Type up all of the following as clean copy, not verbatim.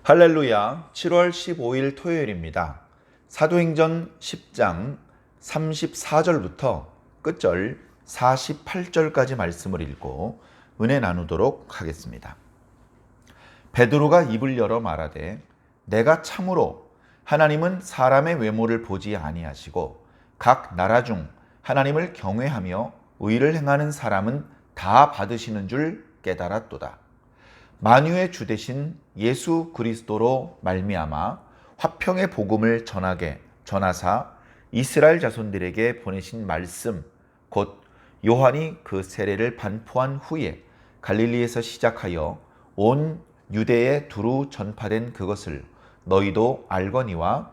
할렐루야, 7월 15일 토요일입니다. 사도행전 10장 34절부터 끝절 48절까지 말씀을 읽고 은혜 나누도록 하겠습니다. 베드로가 입을 열어 말하되 내가 참으로 하나님은 사람의 외모를 보지 아니하시고 각 나라 중 하나님을 경외하며 의를 행하는 사람은 다 받으시는 줄 깨달았도다. 만유의 주 되신 예수 그리스도로 말미암아 화평의 복음을 전하사 이스라엘 자손들에게 보내신 말씀 곧 요한이 그 세례를 반포한 후에 갈릴리에서 시작하여 온 유대에 두루 전파된 그것을 너희도 알거니와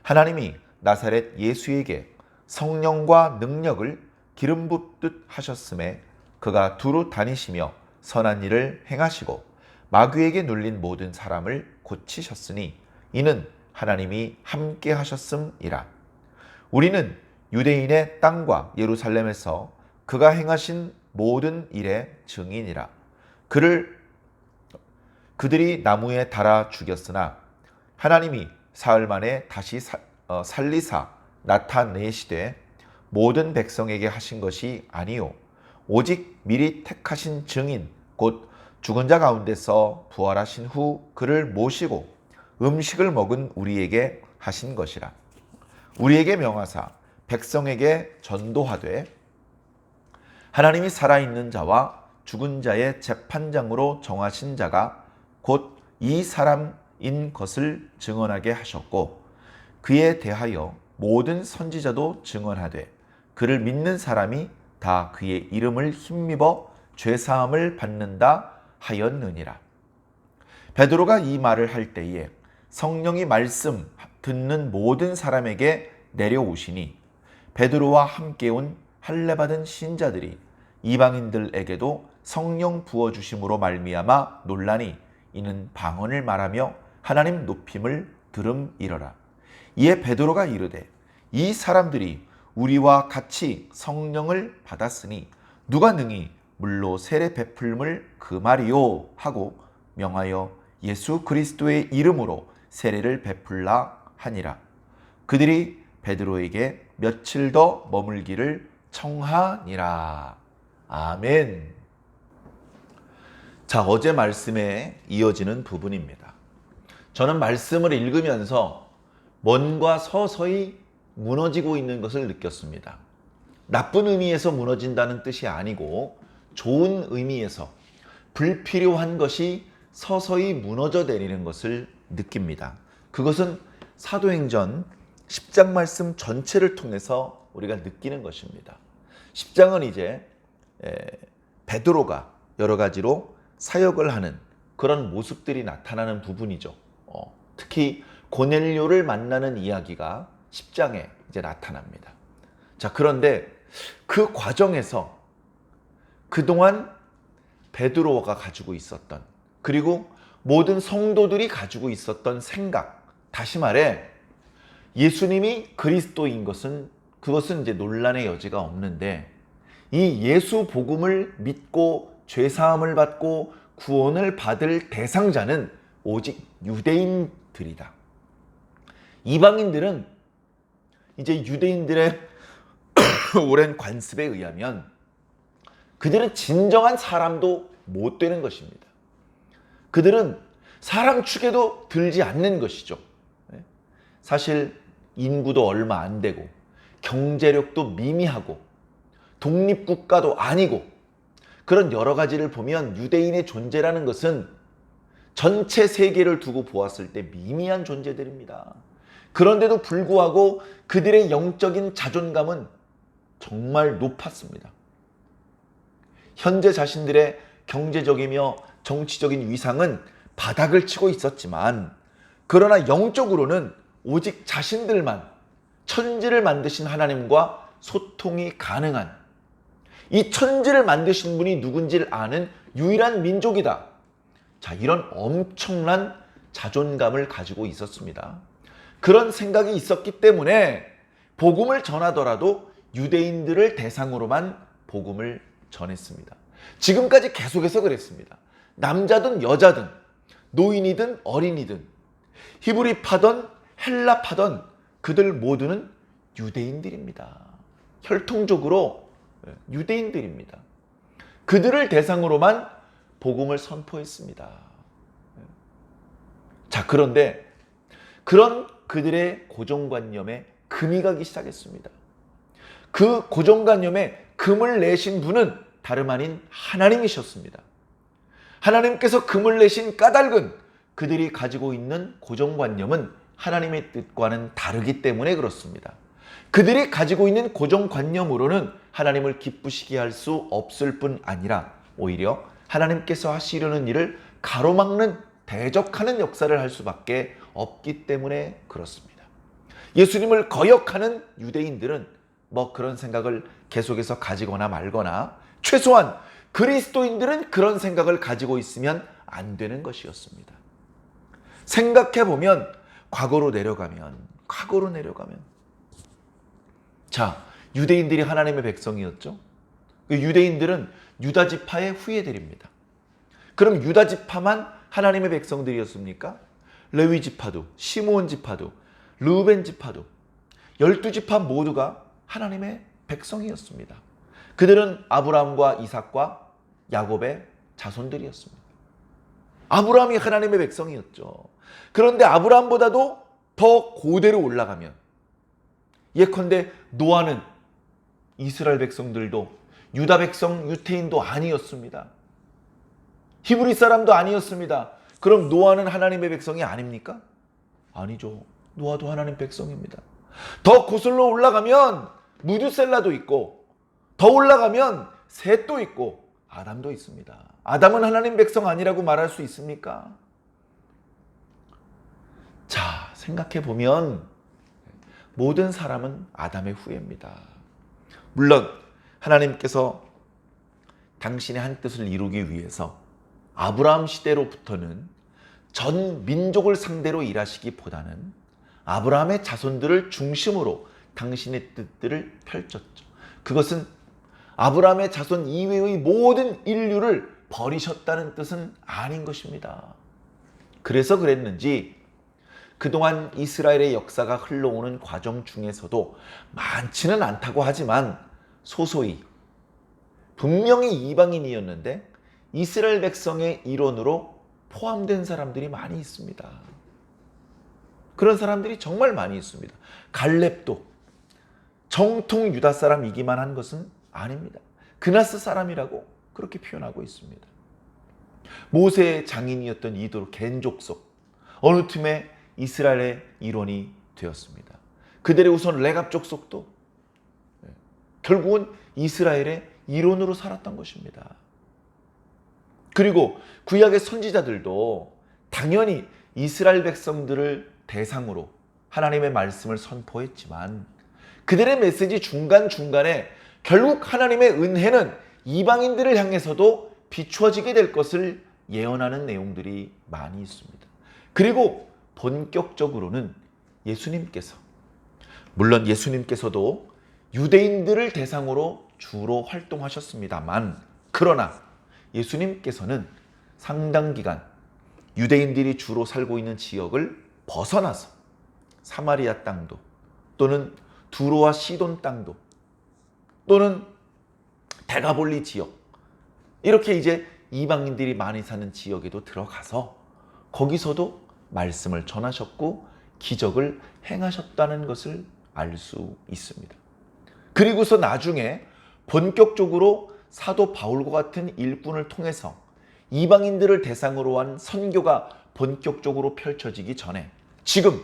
하나님이 나사렛 예수에게 성령과 능력을 기름 붓듯 하셨음에 그가 두루 다니시며 선한 일을 행하시고 마귀에게 눌린 모든 사람을 고치셨으니 이는 하나님이 함께 하셨음이라. 우리는 유대인의 땅과 예루살렘에서 그가 행하신 모든 일의 증인이라. 그들이 나무에 달아 죽였으나 하나님이 사흘 만에 다시 살리사 나타내시되 모든 백성에게 하신 것이 아니요 오직 미리 택하신 증인 곧 죽은 자 가운데서 부활하신 후 그를 모시고 음식을 먹은 우리에게 하신 것이라. 우리에게 명하사 백성에게 전도하되 하나님이 살아있는 자와 죽은 자의 재판장으로 정하신 자가 곧 이 사람인 것을 증언하게 하셨고 그에 대하여 모든 선지자도 증언하되 그를 믿는 사람이 다 그의 이름을 힘입어 죄사함을 받는다 하였느니라. 베드로가 이 말을 할 때에 성령이 말씀 듣는 모든 사람에게 내려오시니 베드로와 함께 온 할례받은 신자들이 이방인들에게도 성령 부어주심으로 말미암아 논라니 이는 방언을 말하며 하나님 높임을 들음이러라. 이에 베드로가 이르되 이 사람들이 우리와 같이 성령을 받았으니 누가 능히 물로 세례 베풀음을 그 말이요 하고 명하여 예수 그리스도의 이름으로 세례를 베풀라 하니라. 그들이 베드로에게 며칠 더 머물기를 청하니라. 아멘. 자, 어제 말씀에 이어지는 부분입니다. 저는 말씀을 읽으면서 뭔가 서서히 무너지고 있는 것을 느꼈습니다. 나쁜 의미에서 무너진다는 뜻이 아니고 좋은 의미에서 불필요한 것이 서서히 무너져 내리는 것을 느낍니다. 그것은 사도행전 10장 말씀 전체를 통해서 우리가 느끼는 것입니다. 10장은 이제 베드로가 여러 가지로 사역을 하는 그런 모습들이 나타나는 부분이죠. 특히 고넬료를 만나는 이야기가 10장에 이제 나타납니다. 자, 그런데 그 과정에서 그동안 베드로가 가지고 있었던 그리고 모든 성도들이 가지고 있었던 생각, 다시 말해 예수님이 그리스도인 그것은 이제 논란의 여지가 없는데 이 예수 복음을 믿고 죄사함을 받고 구원을 받을 대상자는 오직 유대인들이다. 이방인들은 이제 유대인들의 오랜 관습에 의하면 그들은 진정한 사람도 못 되는 것입니다. 그들은 사람 축에도 들지 않는 것이죠. 사실 인구도 얼마 안 되고 경제력도 미미하고 독립국가도 아니고 그런 여러 가지를 보면 유대인의 존재라는 것은 전체 세계를 두고 보았을 때 미미한 존재들입니다. 그런데도 불구하고 그들의 영적인 자존감은 정말 높았습니다. 현재 자신들의 경제적이며 정치적인 위상은 바닥을 치고 있었지만 그러나 영적으로는 오직 자신들만 천지를 만드신 하나님과 소통이 가능한 이 천지를 만드신 분이 누군지를 아는 유일한 민족이다. 자, 이런 엄청난 자존감을 가지고 있었습니다. 그런 생각이 있었기 때문에 복음을 전하더라도 유대인들을 대상으로만 복음을 전했습니다. 지금까지 계속해서 그랬습니다. 남자든 여자든 노인이든 어린이든 히브리파든 헬라파든 그들 모두는 유대인들입니다. 혈통적으로 유대인들입니다. 그들을 대상으로만 복음을 선포했습니다. 자, 그런데 그런 그들의 고정관념에 금이 가기 시작했습니다. 그 고정관념에 금을 내신 분은 다름 아닌 하나님이셨습니다. 하나님께서 금을 내신 까닭은 그들이 가지고 있는 고정관념은 하나님의 뜻과는 다르기 때문에 그렇습니다. 그들이 가지고 있는 고정관념으로는 하나님을 기쁘시게 할 수 없을 뿐 아니라 오히려 하나님께서 하시려는 일을 가로막는 대적하는 역사를 할 수밖에 없기 때문에 그렇습니다. 예수님을 거역하는 유대인들은 뭐 그런 생각을 계속해서 가지거나 말거나 최소한 그리스도인들은 그런 생각을 가지고 있으면 안 되는 것이었습니다. 생각해보면 과거로 내려가면 자, 유대인들이 하나님의 백성이었죠. 그 유대인들은 유다 지파의 후예들입니다. 그럼 유다 지파만 하나님의 백성들이었습니까? 레위 지파도, 시므온 지파도, 르우벤 지파도 12지파 모두가 하나님의 백성이었습니다. 그들은 아브라함과 이삭과 야곱의 자손들이었습니다. 아브라함이 하나님의 백성이었죠. 그런데 아브라함보다도 더 고대로 올라가면 예컨대 노아는 이스라엘 백성들도 유다 백성 유태인도 아니었습니다. 히브리 사람도 아니었습니다. 그럼 노아는 하나님의 백성이 아닙니까? 아니죠. 노아도 하나님 백성입니다. 더 고슬로 올라가면 무두셀라도 있고 더 올라가면 셋도 있고 아담도 있습니다. 아담은 하나님 백성 아니라고 말할 수 있습니까? 자, 생각해보면 모든 사람은 아담의 후예입니다. 물론 하나님께서 당신의 한 뜻을 이루기 위해서 아브라함 시대로부터는 전 민족을 상대로 일하시기보다는 아브라함의 자손들을 중심으로 당신의 뜻들을 펼쳤죠. 그것은 아브라함의 자손 이외의 모든 인류를 버리셨다는 뜻은 아닌 것입니다. 그래서 그랬는지 그동안 이스라엘의 역사가 흘러오는 과정 중에서도 많지는 않다고 하지만 소소히 분명히 이방인이었는데 이스라엘 백성의 일원으로 포함된 사람들이 많이 있습니다. 그런 사람들이 정말 많이 있습니다. 갈렙도 정통 유다 사람이기만 한 것은 아닙니다. 그나스 사람이라고 그렇게 표현하고 있습니다. 모세의 장인이었던 이도로 겐족속 어느 틈에 이스라엘의 일원이 되었습니다. 그들의 우선 레갑 족속도 결국은 이스라엘의 일원으로 살았던 것입니다. 그리고 구약의 선지자들도 당연히 이스라엘 백성들을 대상으로 하나님의 말씀을 선포했지만 그들의 메시지 중간중간에 결국 하나님의 은혜는 이방인들을 향해서도 비추어지게 될 것을 예언하는 내용들이 많이 있습니다. 그리고 본격적으로는 예수님께서, 물론 예수님께서도 유대인들을 대상으로 주로 활동하셨습니다만, 그러나 예수님께서는 상당 기간 유대인들이 주로 살고 있는 지역을 벗어나서 사마리아 땅도 또는 두로와 시돈 땅도 또는 데가볼리 지역, 이렇게 이제 이방인들이 많이 사는 지역에도 들어가서 거기서도 말씀을 전하셨고 기적을 행하셨다는 것을 알 수 있습니다. 그리고서 나중에 본격적으로 사도 바울과 같은 일꾼을 통해서 이방인들을 대상으로 한 선교가 본격적으로 펼쳐지기 전에 지금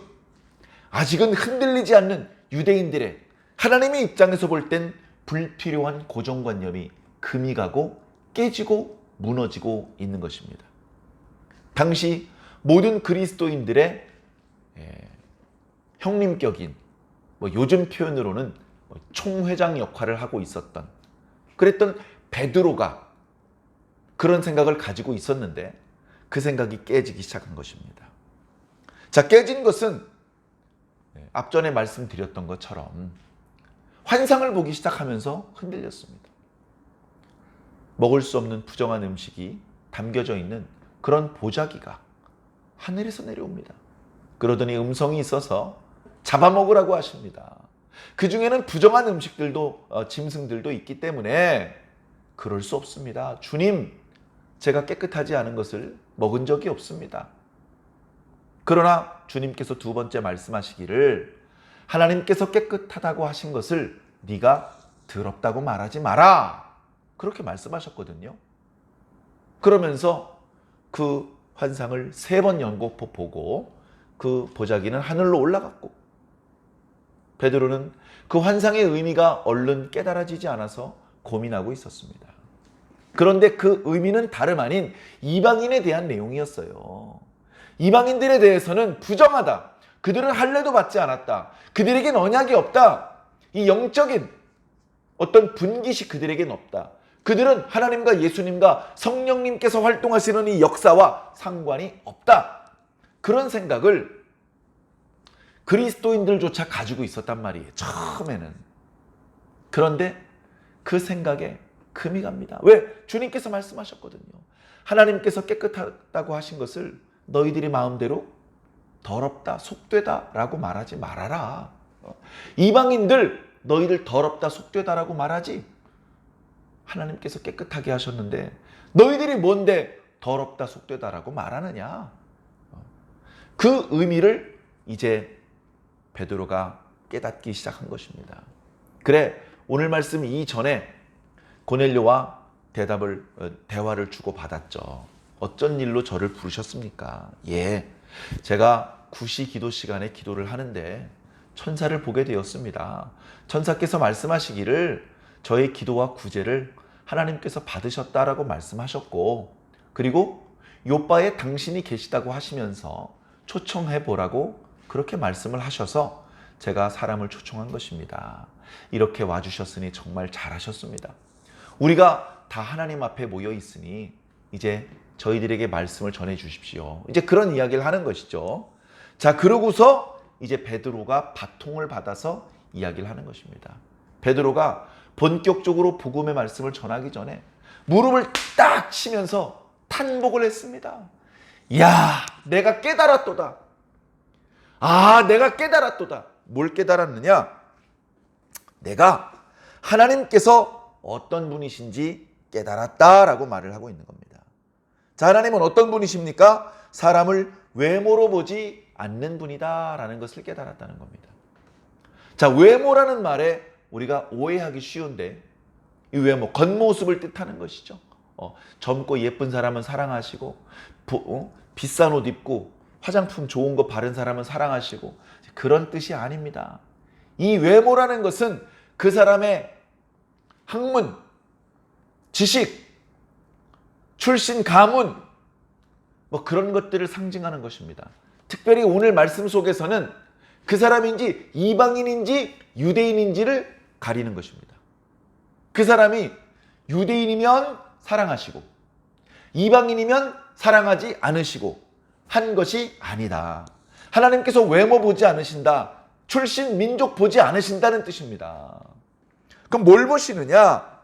아직은 흔들리지 않는 유대인들의 하나님의 입장에서 볼 땐 불필요한 고정관념이 금이 가고 깨지고 무너지고 있는 것입니다. 당시 모든 그리스도인들의 형님격인 요즘 표현으로는 총회장 역할을 하고 있었던, 그랬던 베드로가 그런 생각을 가지고 있었는데 그 생각이 깨지기 시작한 것입니다. 자, 깨진 것은 앞전에 말씀드렸던 것처럼 환상을 보기 시작하면서 흔들렸습니다. 먹을 수 없는 부정한 음식이 담겨져 있는 그런 보자기가 하늘에서 내려옵니다. 그러더니 음성이 있어서 잡아먹으라고 하십니다. 그 중에는 부정한 음식들도 짐승들도 있기 때문에 그럴 수 없습니다. 주님, 제가 깨끗하지 않은 것을 먹은 적이 없습니다. 그러나 주님께서 두 번째 말씀하시기를 하나님께서 깨끗하다고 하신 것을 네가 더럽다고 말하지 마라. 그렇게 말씀하셨거든요. 그러면서 그 환상을 3번 연거푸 보고 그 보자기는 하늘로 올라갔고 베드로는 그 환상의 의미가 얼른 깨달아지지 않아서 고민하고 있었습니다. 그런데 그 의미는 다름 아닌 이방인에 대한 내용이었어요. 이방인들에 대해서는 부정하다. 그들은 할례도 받지 않았다. 그들에겐 언약이 없다. 이 영적인 어떤 분깃이 그들에겐 없다. 그들은 하나님과 예수님과 성령님께서 활동하시는 이 역사와 상관이 없다. 그런 생각을 그리스도인들조차 가지고 있었단 말이에요. 처음에는. 그런데 그 생각에 금이 갑니다. 왜? 주님께서 말씀하셨거든요. 하나님께서 깨끗하다고 하신 것을 너희들이 마음대로 더럽다, 속되다 라고 말하지 말아라. 이방인들 너희들 더럽다, 속되다라고 말하지. 하나님께서 깨끗하게 하셨는데 너희들이 뭔데 더럽다, 속되다라고 말하느냐. 그 의미를 이제 베드로가 깨닫기 시작한 것입니다. 그래, 오늘 말씀 이전에 고넬료와 대화를 주고받았죠. 어쩐 일로 저를 부르셨습니까? 예, 제가 구시 기도 시간에 기도를 하는데 천사를 보게 되었습니다. 천사께서 말씀하시기를 저의 기도와 구제를 하나님께서 받으셨다라고 말씀하셨고, 그리고 요바에 당신이 계시다고 하시면서 초청해 보라고 그렇게 말씀을 하셔서 제가 사람을 초청한 것입니다. 이렇게 와주셨으니 정말 잘하셨습니다. 우리가 다 하나님 앞에 모여 있으니 이제 저희들에게 말씀을 전해 주십시오. 이제 그런 이야기를 하는 것이죠. 자, 그러고서 이제 베드로가 바통을 받아서 이야기를 하는 것입니다. 베드로가 본격적으로 복음의 말씀을 전하기 전에 무릎을 딱 치면서 탄복을 했습니다. 야, 내가 깨달았도다. 아, 내가 깨달았도다. 뭘 깨달았느냐? 내가 하나님께서 어떤 분이신지 깨달았다라고 말을 하고 있는 겁니다. 자, 하나님은 어떤 분이십니까? 사람을 외모로 보지 않는 분이다라는 것을 깨달았다는 겁니다. 자, 외모라는 말에 우리가 오해하기 쉬운데 이 외모, 겉모습을 뜻하는 것이죠. 젊고 예쁜 사람은 사랑하시고 비싼 옷 입고 화장품 좋은 거 바른 사람은 사랑하시고 그런 뜻이 아닙니다. 이 외모라는 것은 그 사람의 학문, 지식, 출신 가문 뭐 그런 것들을 상징하는 것입니다. 특별히 오늘 말씀 속에서는 그 사람인지 이방인인지 유대인인지를 가리는 것입니다. 그 사람이 유대인이면 사랑하시고 이방인이면 사랑하지 않으시고 한 것이 아니다. 하나님께서 외모 보지 않으신다. 출신 민족 보지 않으신다는 뜻입니다. 그럼 뭘 보시느냐?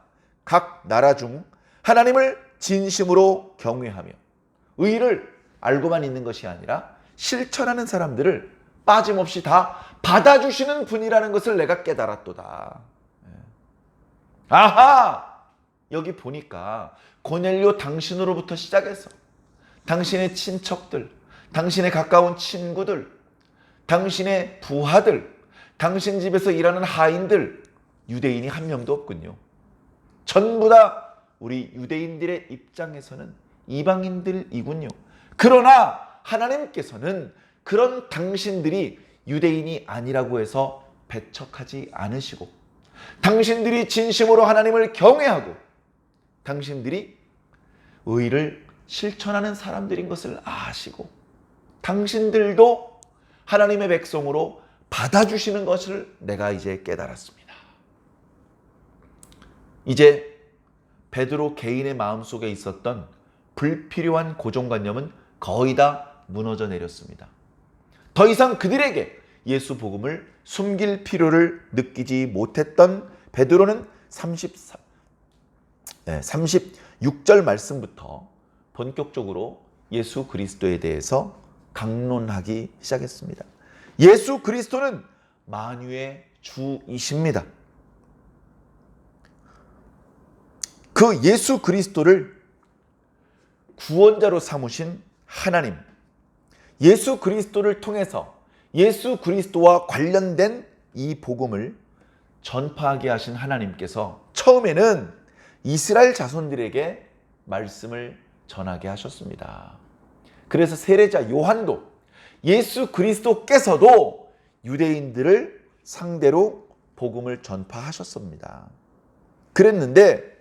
각 나라 중 하나님을 진심으로 경외하며 의를 알고만 있는 것이 아니라 실천하는 사람들을 빠짐없이 다 받아주시는 분이라는 것을 내가 깨달았도다. 아하! 여기 보니까 고넬료 당신으로부터 시작해서 당신의 친척들, 당신의 가까운 친구들, 당신의 부하들, 당신 집에서 일하는 하인들, 유대인이 한 명도 없군요. 전부 다 우리 유대인들의 입장에서는 이방인들이군요. 그러나 하나님께서는 그런 당신들이 유대인이 아니라고 해서 배척하지 않으시고 당신들이 진심으로 하나님을 경외하고 당신들이 의를 실천하는 사람들인 것을 아시고 당신들도 하나님의 백성으로 받아주시는 것을 내가 이제 깨달았습니다. 이제 베드로 개인의 마음속에 있었던 불필요한 고정관념은 거의 다 무너져 내렸습니다. 더 이상 그들에게 예수 복음을 숨길 필요를 느끼지 못했던 베드로는 36절 말씀부터 본격적으로 예수 그리스도에 대해서 강론하기 시작했습니다. 예수 그리스도는 만유의 주이십니다. 그 예수 그리스도를 구원자로 삼으신 하나님, 예수 그리스도를 통해서 예수 그리스도와 관련된 이 복음을 전파하게 하신 하나님께서 처음에는 이스라엘 자손들에게 말씀을 전하게 하셨습니다. 그래서 세례자 요한도 예수 그리스도께서도 유대인들을 상대로 복음을 전파하셨습니다. 그랬는데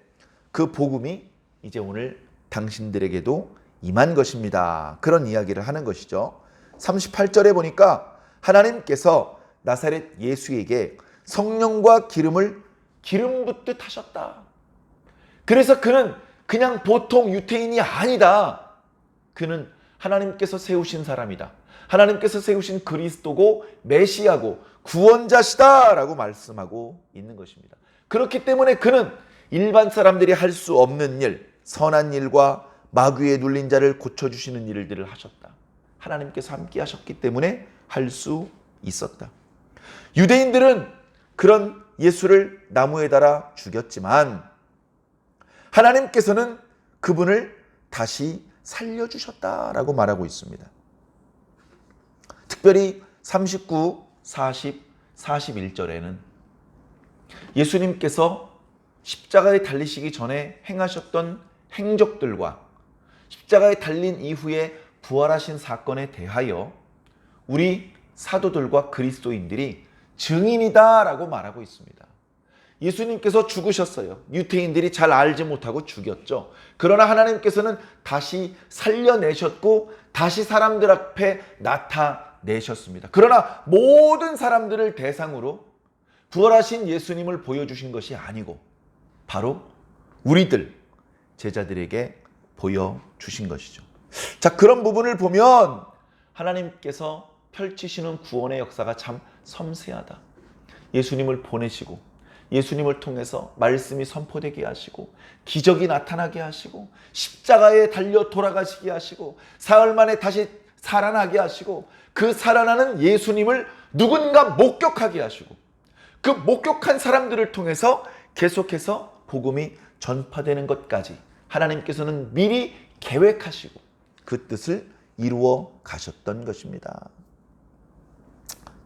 그 복음이 이제 오늘 당신들에게도 임한 것입니다. 그런 이야기를 하는 것이죠. 38절에 보니까 하나님께서 나사렛 예수에게 성령과 기름 붓듯 하셨다. 그래서 그는 그냥 보통 유태인이 아니다. 그는 하나님께서 세우신 사람이다. 하나님께서 세우신 그리스도고 메시아고 구원자시다 라고 말씀하고 있는 것입니다. 그렇기 때문에 그는 일반 사람들이 할 수 없는 일, 선한 일과 마귀에 눌린 자를 고쳐주시는 일들을 하셨다. 하나님께서 함께 하셨기 때문에 할 수 있었다. 유대인들은 그런 예수를 나무에 달아 죽였지만 하나님께서는 그분을 다시 살려주셨다라고 말하고 있습니다. 특별히 39, 40, 41절에는 예수님께서 십자가에 달리시기 전에 행하셨던 행적들과 십자가에 달린 이후에 부활하신 사건에 대하여 우리 사도들과 그리스도인들이 증인이다라고 말하고 있습니다. 예수님께서 죽으셨어요. 유태인들이 잘 알지 못하고 죽였죠. 그러나 하나님께서는 다시 살려내셨고 다시 사람들 앞에 나타내셨습니다. 그러나 모든 사람들을 대상으로 부활하신 예수님을 보여주신 것이 아니고 바로 우리들 제자들에게 보여주신 것이죠. 자, 그런 부분을 보면 하나님께서 펼치시는 구원의 역사가 참 섬세하다. 예수님을 보내시고 예수님을 통해서 말씀이 선포되게 하시고 기적이 나타나게 하시고 십자가에 달려 돌아가시게 하시고 사흘 만에 다시 살아나게 하시고 그 살아나는 예수님을 누군가 목격하게 하시고 그 목격한 사람들을 통해서 계속해서 복음이 전파되는 것까지 하나님께서는 미리 계획하시고 그 뜻을 이루어 가셨던 것입니다.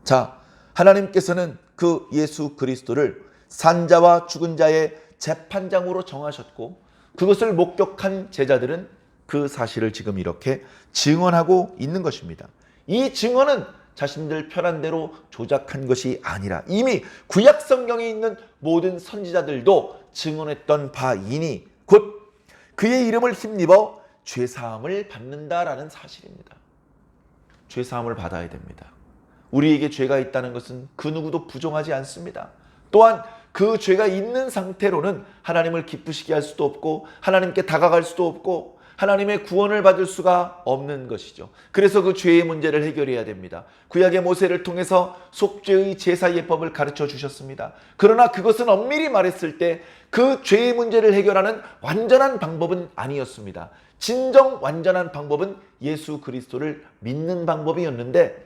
자, 하나님께서는 그 예수 그리스도를 산자와 죽은 자의 재판장으로 정하셨고 그것을 목격한 제자들은 그 사실을 지금 이렇게 증언하고 있는 것입니다. 이 증언은 자신들 편한 대로 조작한 것이 아니라 이미 구약 성경에 있는 모든 선지자들도 증언했던 바이니 곧 그의 이름을 힘입어 죄사함을 받는다라는 사실입니다. 죄사함을 받아야 됩니다. 우리에게 죄가 있다는 것은 그 누구도 부정하지 않습니다. 또한 그 죄가 있는 상태로는 하나님을 기쁘시게 할 수도 없고 하나님께 다가갈 수도 없고 하나님의 구원을 받을 수가 없는 것이죠. 그래서 그 죄의 문제를 해결해야 됩니다. 구약의 모세를 통해서 속죄의 제사 예법을 가르쳐 주셨습니다. 그러나 그것은 엄밀히 말했을 때 그 죄의 문제를 해결하는 완전한 방법은 아니었습니다. 진정 완전한 방법은 예수 그리스도를 믿는 방법이었는데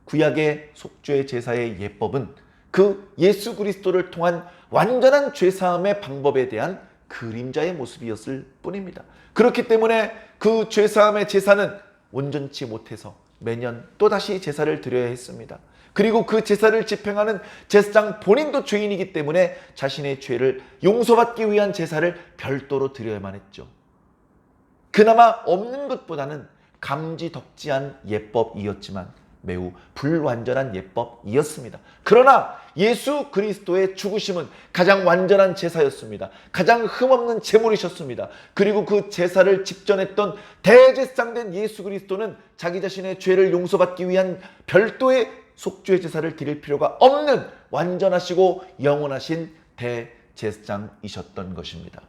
구약의 속죄 제사의 예법은 그 예수 그리스도를 통한 완전한 죄사함의 방법에 대한 그림자의 모습이었을 뿐입니다. 그렇기 때문에 그 죄사함의 제사는 온전치 못해서 매년 또다시 제사를 드려야 했습니다. 그리고 그 제사를 집행하는 제사장 본인도 죄인이기 때문에 자신의 죄를 용서받기 위한 제사를 별도로 드려야만 했죠. 그나마 없는 것보다는 감지덕지한 예법이었지만 매우 불완전한 예법이었습니다. 그러나 예수 그리스도의 죽으심은 가장 완전한 제사였습니다. 가장 흠없는 제물이셨습니다. 그리고 그 제사를 집전했던 대제사장된 예수 그리스도는 자기 자신의 죄를 용서받기 위한 별도의 속죄 제사를 드릴 필요가 없는 완전하시고 영원하신 대제사장이셨던 것입니다.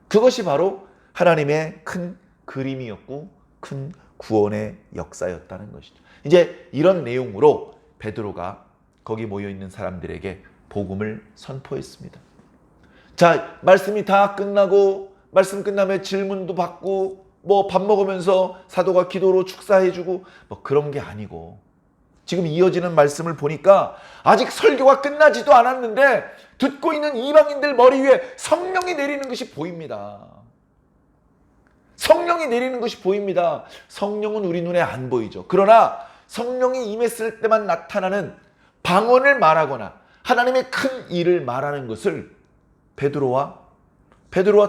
그것이 바로 하나님의 큰 그림이었고 큰 구원의 역사였다는 것이죠. 이제 이런 내용으로 베드로가 거기 모여있는 사람들에게 복음을 선포했습니다. 자, 말씀이 다 끝나고 말씀 끝나면 질문도 받고 뭐 밥 먹으면서 사도가 기도로 축사해주고 뭐 그런 게 아니고, 지금 이어지는 말씀을 보니까 아직 설교가 끝나지도 않았는데 듣고 있는 이방인들 머리 위에 성령이 내리는 것이 보입니다. 성령이 내리는 것이 보입니다. 성령은 우리 눈에 안 보이죠. 그러나 성령이 임했을 때만 나타나는 방언을 말하거나 하나님의 큰 일을 말하는 것을 베드로와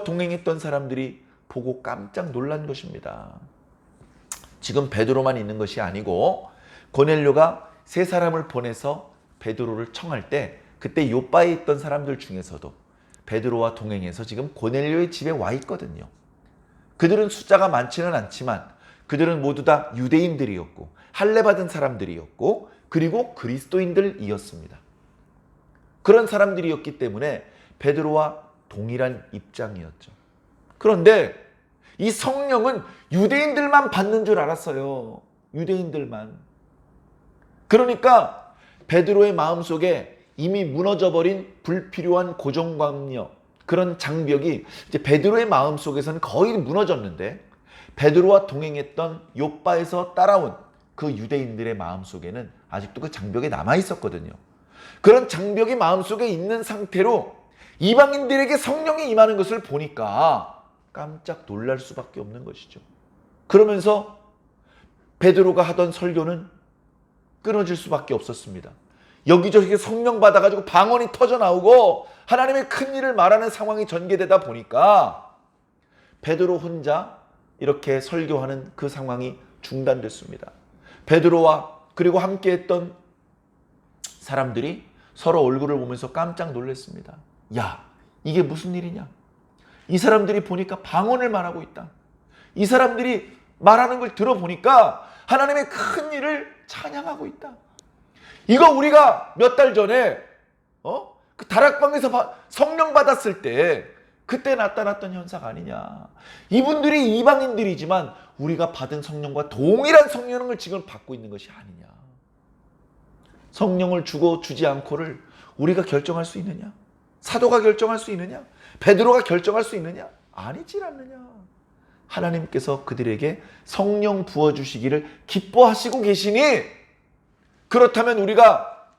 동행했던 사람들이 보고 깜짝 놀란 것입니다. 지금 베드로만 있는 것이 아니고 고넬료가 세 사람을 보내서 베드로를 청할 때 그때 요바에 있던 사람들 중에서도 베드로와 동행해서 지금 고넬료의 집에 와 있거든요. 그들은 숫자가 많지는 않지만 그들은 모두 다 유대인들이었고 할례받은 사람들이었고 그리고 그리스도인들이었습니다. 그런 사람들이었기 때문에 베드로와 동일한 입장이었죠. 그런데 이 성령은 유대인들만 받는 줄 알았어요. 유대인들만. 그러니까 베드로의 마음속에 이미 무너져버린 불필요한 고정관념, 그런 장벽이 이제 베드로의 마음속에서는 거의 무너졌는데 베드로와 동행했던 욥바에서 따라온 그 유대인들의 마음속에는 아직도 그 장벽이 남아있었거든요. 그런 장벽이 마음속에 있는 상태로 이방인들에게 성령이 임하는 것을 보니까 깜짝 놀랄 수밖에 없는 것이죠. 그러면서 베드로가 하던 설교는 끊어질 수밖에 없었습니다. 여기저기 성령 받아가지고 방언이 터져 나오고 하나님의 큰 일을 말하는 상황이 전개되다 보니까 베드로 혼자 이렇게 설교하는 그 상황이 중단됐습니다. 베드로와 그리고 함께했던 사람들이 서로 얼굴을 보면서 깜짝 놀랐습니다. 야, 이게 무슨 일이냐? 이 사람들이 보니까 방언을 말하고 있다. 이 사람들이 말하는 걸 들어보니까 하나님의 큰 일을 찬양하고 있다. 이거 우리가 몇 달 전에 그 다락방에서 성령 받았을 때 그때 나타났던 현상 아니냐. 이분들이 이방인들이지만 우리가 받은 성령과 동일한 성령을 지금 받고 있는 것이 아니냐. 성령을 주고 주지 않고를 우리가 결정할 수 있느냐? 사도가 결정할 수 있느냐? 베드로가 결정할 수 있느냐? 아니지 않느냐. 하나님께서 그들에게 성령 부어주시기를 기뻐하시고 계시니, 그렇다면 우리가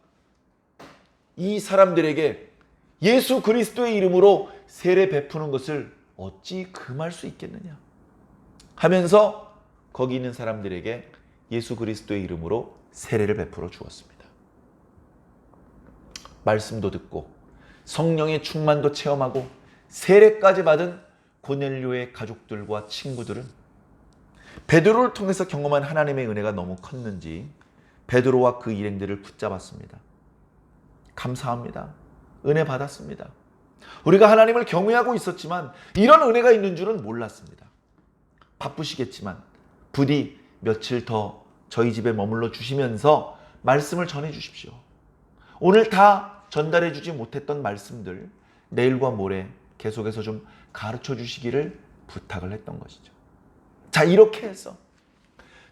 이 사람들에게 예수 그리스도의 이름으로 세례 베푸는 것을 어찌 금할 수 있겠느냐 하면서 거기 있는 사람들에게 예수 그리스도의 이름으로 세례를 베풀어 주었습니다. 말씀도 듣고 성령의 충만도 체험하고 세례까지 받은 고넬료의 가족들과 친구들은 베드로를 통해서 경험한 하나님의 은혜가 너무 컸는지 베드로와 그 일행들을 붙잡았습니다. 감사합니다. 은혜 받았습니다. 우리가 하나님을 경외하고 있었지만 이런 은혜가 있는 줄은 몰랐습니다. 바쁘시겠지만 부디 며칠 더 저희 집에 머물러 주시면서 말씀을 전해 주십시오. 오늘 다 전달해 주지 못했던 말씀들 내일과 모레 계속해서 좀 가르쳐 주시기를 부탁을 했던 것이죠. 자, 이렇게 해서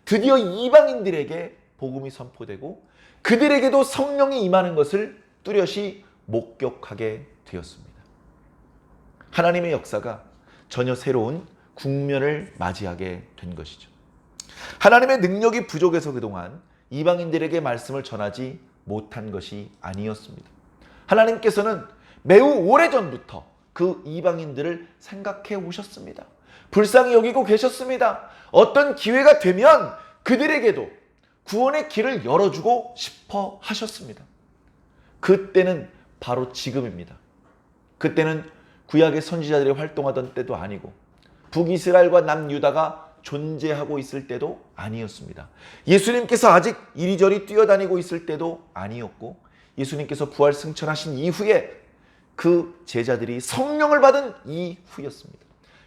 드디어 이방인들에게 복음이 선포되고 그들에게도 성령이 임하는 것을 뚜렷이 목격하게 되었습니다. 하나님의 역사가 전혀 새로운 국면을 맞이하게 된 것이죠. 하나님의 능력이 부족해서 그동안 이방인들에게 말씀을 전하지 못한 것이 아니었습니다. 하나님께서는 매우 오래전부터 그 이방인들을 생각해 오셨습니다. 불쌍히 여기고 계셨습니다. 어떤 기회가 되면 그들에게도 구원의 길을 열어주고 싶어 하셨습니다. 그때는 바로 지금입니다. 그때는 구약의 선지자들이 활동하던 때도 아니고 북이스라엘과 남유다가 존재하고 있을 때도 아니었습니다. 예수님께서 아직 이리저리 뛰어다니고 있을 때도 아니었고 예수님께서 부활 승천하신 이후에 그 제자들이 성령을 받은 이후였습니다.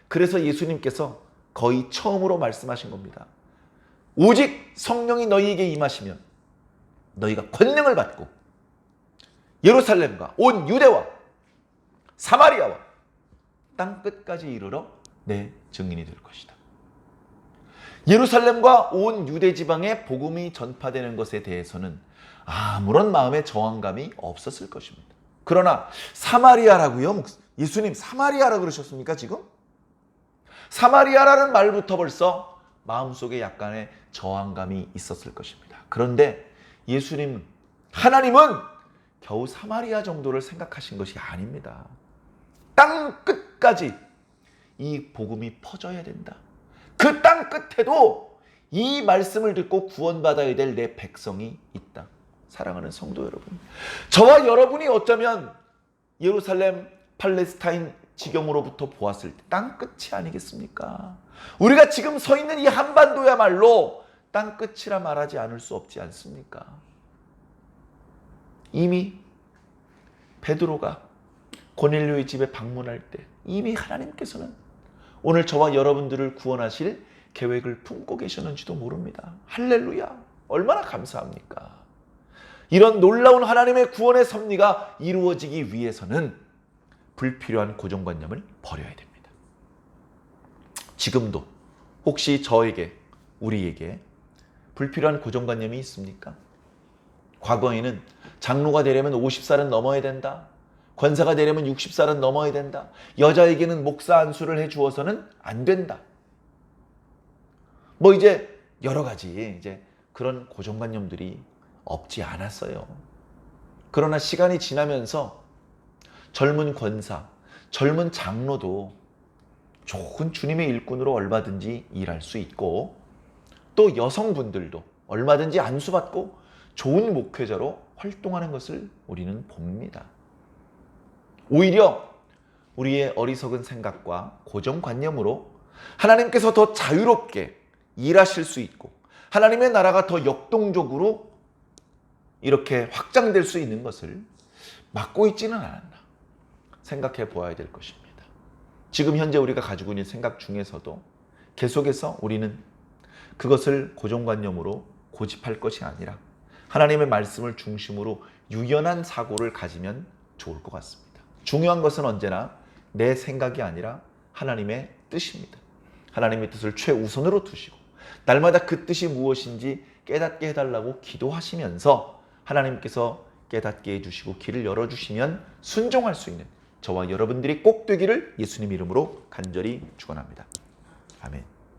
그래서 예수님께서 거의 처음으로 말씀하신 겁니다. 오직 성령이 너희에게 임하시면 너희가 권능을 받고 예루살렘과 온 유대와 사마리아와 땅끝까지 이르러 내 증인이 될 것이다. 예루살렘과 온 유대 지방에 복음이 전파되는 것에 대해서는 아무런 마음의 저항감이 없었을 것입니다. 그러나 사마리아라고요? 예수님 사마리아라 그러셨습니까 지금? 사마리아라는 말부터 벌써 마음속에 약간의 저항감이 있었을 것입니다. 그런데 예수님, 하나님은 겨우 사마리아 정도를 생각하신 것이 아닙니다. 땅 끝까지 이 복음이 퍼져야 된다. 그 땅 끝에도 이 말씀을 듣고 구원받아야 될 내 백성이 있다. 사랑하는 성도 여러분, 저와 여러분이 어쩌면 예루살렘, 팔레스타인 지경으로부터 보았을 때 땅 끝이 아니겠습니까? 우리가 지금 서 있는 이 한반도야말로 땅 끝이라 말하지 않을 수 없지 않습니까? 이미 베드로가 고넬료의 집에 방문할 때 이미 하나님께서는 오늘 저와 여러분들을 구원하실 계획을 품고 계셨는지도 모릅니다. 할렐루야! 얼마나 감사합니까? 이런 놀라운 하나님의 구원의 섭리가 이루어지기 위해서는 불필요한 고정관념을 버려야 됩니다. 지금도 혹시 저에게, 우리에게 불필요한 고정관념이 있습니까? 과거에는 장로가 되려면 50살은 넘어야 된다. 권사가 되려면 60살은 넘어야 된다. 여자에게는 목사 안수를 해주어서는 안 된다. 뭐 이제 여러 가지 이제 그런 고정관념들이 없지 않았어요. 그러나 시간이 지나면서 젊은 권사, 젊은 장로도 좋은 주님의 일꾼으로 얼마든지 일할 수 있고, 또 여성분들도 얼마든지 안수받고 좋은 목회자로 활동하는 것을 우리는 봅니다. 오히려 우리의 어리석은 생각과 고정관념으로 하나님께서 더 자유롭게 일하실 수 있고 하나님의 나라가 더 역동적으로 이렇게 확장될 수 있는 것을 막고 있지는 않았나 생각해 보아야 될 것입니다. 지금 현재 우리가 가지고 있는 생각 중에서도 계속해서 우리는 그것을 고정관념으로 고집할 것이 아니라 하나님의 말씀을 중심으로 유연한 사고를 가지면 좋을 것 같습니다. 중요한 것은 언제나 내 생각이 아니라 하나님의 뜻입니다. 하나님의 뜻을 최우선으로 두시고 날마다 그 뜻이 무엇인지 깨닫게 해달라고 기도하시면서 하나님께서 깨닫게 해주시고 길을 열어주시면 순종할 수 있는 저와 여러분들이 꼭 되기를 예수님 이름으로 간절히 축원합니다. 아멘.